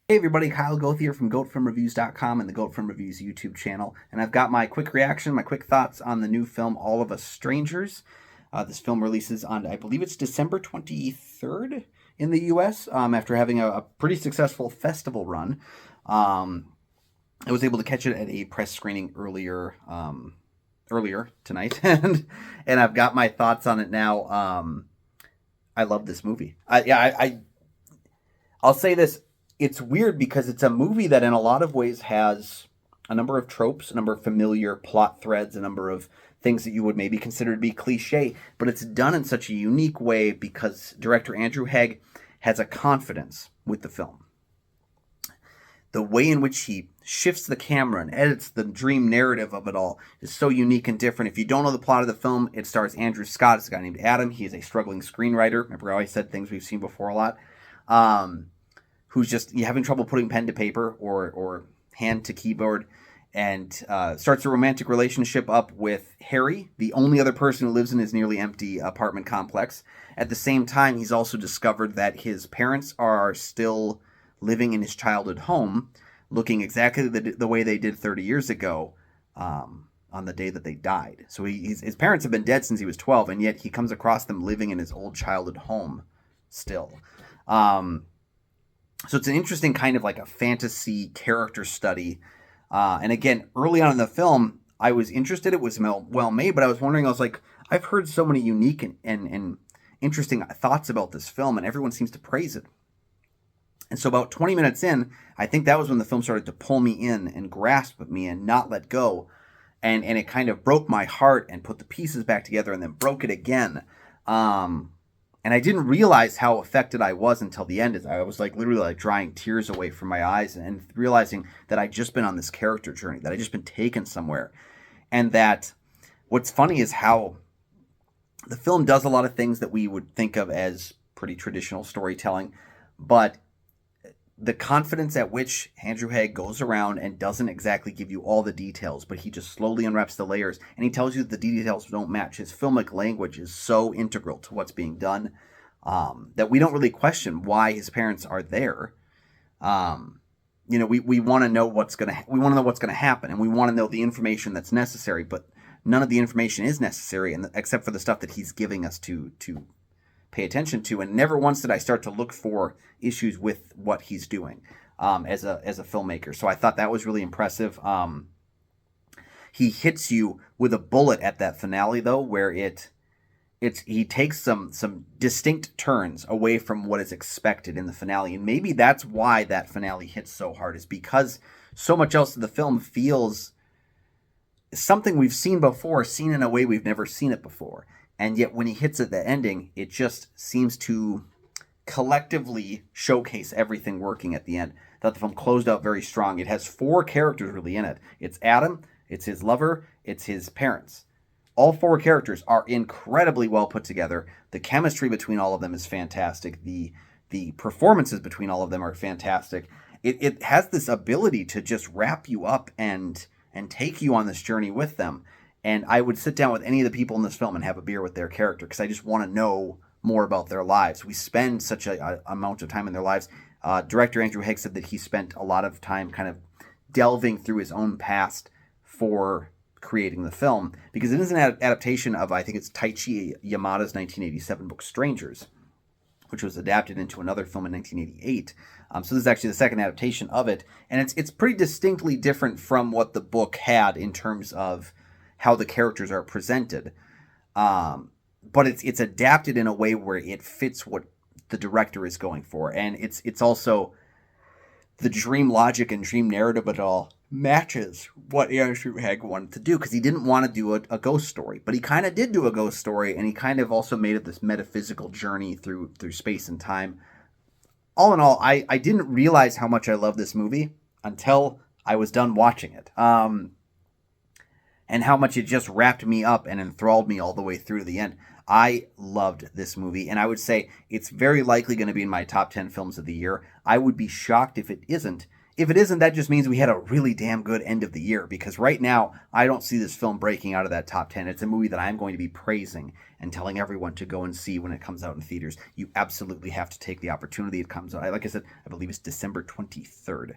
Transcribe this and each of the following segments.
Hey everybody, Kyle Goth here from GoatFilmReviews.com and the Goat Film Reviews YouTube channel. And I've got my quick reaction, my quick thoughts on the new film, All of Us Strangers. This film releases on, I believe it's December 23rd in the US, after having a pretty successful festival run. Um, I was able to catch it at a press screening earlier tonight, and I've got my thoughts on it now. I love this movie. I'll say this. It's weird because it's a movie that in a lot of ways has a number of tropes, a number of familiar plot threads, a number of things that you would maybe consider to be cliche, but it's done in such a unique way because director Andrew Haigh has a confidence with the film. The way in which he shifts the camera and edits the dream narrative of it all is so unique and different. If you don't know the plot of the film, it stars Andrew Scott. It's a guy named Adam. He is a struggling screenwriter. Remember how I said things we've seen before a lot? Who's just having trouble putting pen to paper or hand to keyboard, and starts a romantic relationship up with Harry, the only other person who lives in his nearly empty apartment complex. At the same time, he's also discovered that his parents are still living in his childhood home, looking exactly the way they did 30 years ago, on the day that they died. So his parents have been dead since he was 12, and yet he comes across them living in his old childhood home still. So it's an interesting kind of like a fantasy character study. And again, early on in the film, I was interested. It was well made, but I was wondering, I was like, I've heard so many unique and interesting thoughts about this film, and everyone seems to praise it. And so about 20 minutes in, I think that was when the film started to pull me in and grasp at me and not let go. And it kind of broke my heart and put the pieces back together and then broke it again. And I didn't realize how affected I was until the end. I was like literally like drying tears away from my eyes and realizing that I'd just been on this character journey, that I'd just been taken somewhere. And that what's funny is how the film does a lot of things that we would think of as pretty traditional storytelling, but the confidence at which Andrew Haigh goes around and doesn't exactly give you all the details, but he just slowly unwraps the layers, and he tells you that the details don't match. His filmic language is so integral to what's being done, that we don't really question why his parents are there. We want to know we want to know what's gonna happen, and we want to know the information that's necessary, but none of the information is necessary, except for the stuff that he's giving us to pay attention to. And never once did I start to look for issues with what he's doing, as a filmmaker. So I thought that was really impressive. He hits you with a bullet at that finale, though, where he takes some distinct turns away from what is expected in the finale, and maybe that's why that finale hits so hard, is because so much else of the film feels something we've seen before, seen in a way we've never seen it before. And yet when he hits at the ending, it just seems to collectively showcase everything working at the end. I thought the film closed out very strong. It has four characters really in it. It's Adam, it's his lover, it's his parents. All four characters are incredibly well put together. The chemistry between all of them is fantastic. The performances between all of them are fantastic. It has this ability to just wrap you up and take you on this journey with them. And I would sit down with any of the people in this film and have a beer with their character because I just want to know more about their lives. We spend such a amount of time in their lives. Director Andrew Haigh said that he spent a lot of time kind of delving through his own past for creating the film, because it is an adaptation of, I think it's Taichi Yamada's 1987 book Strangers, which was adapted into another film in 1988. So this is actually the second adaptation of it, and it's pretty distinctly different from what the book had in terms of how the characters are presented, but it's adapted in a way where it fits what the director is going for, and it's also the dream logic and dream narrative of it all matches what Andrew Haigh wanted to do, because he didn't want to do a ghost story, but he kind of did do a ghost story, and he kind of also made it this metaphysical journey through space and time. All in all, I didn't realize how much I love this movie until I was done watching it. And how much it just wrapped me up and enthralled me all the way through to the end. I loved this movie, and I would say it's very likely going to be in my top 10 films of the year. I would be shocked if it isn't, If it isn't, that just means we had a really damn good end of the year, because right now I don't see this film breaking out of that top 10. It's a movie that I'm going to be praising and telling everyone to go and see when it comes out in theaters. You absolutely have to take the opportunity. It comes out, like I said, I believe it's December 23rd.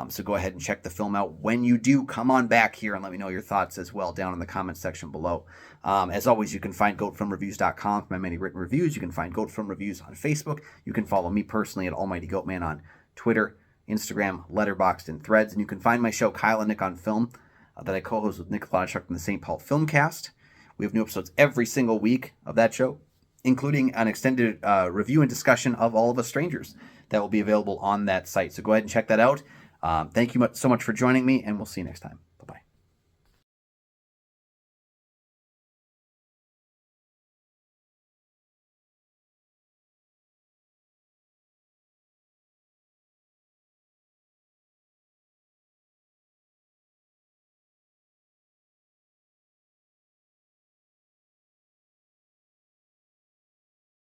So go ahead and check the film out. When you do, come on back here and let me know your thoughts as well down in the comments section below. As always, you can find goatfilmreviews.com for my many written reviews. You can find Goat Film Reviews on Facebook. You can follow me personally at Almighty Goatman on Twitter, Instagram, Letterboxd, and Threads. And you can find my show, Kyle and Nick on Film, that I co-host with Nick Lodchuk from the St. Paul Filmcast. We have new episodes every single week of that show, including an extended review and discussion of All of Us Strangers that will be available on that site. So go ahead and check that out. Thank you so much for joining me, and we'll see you next time.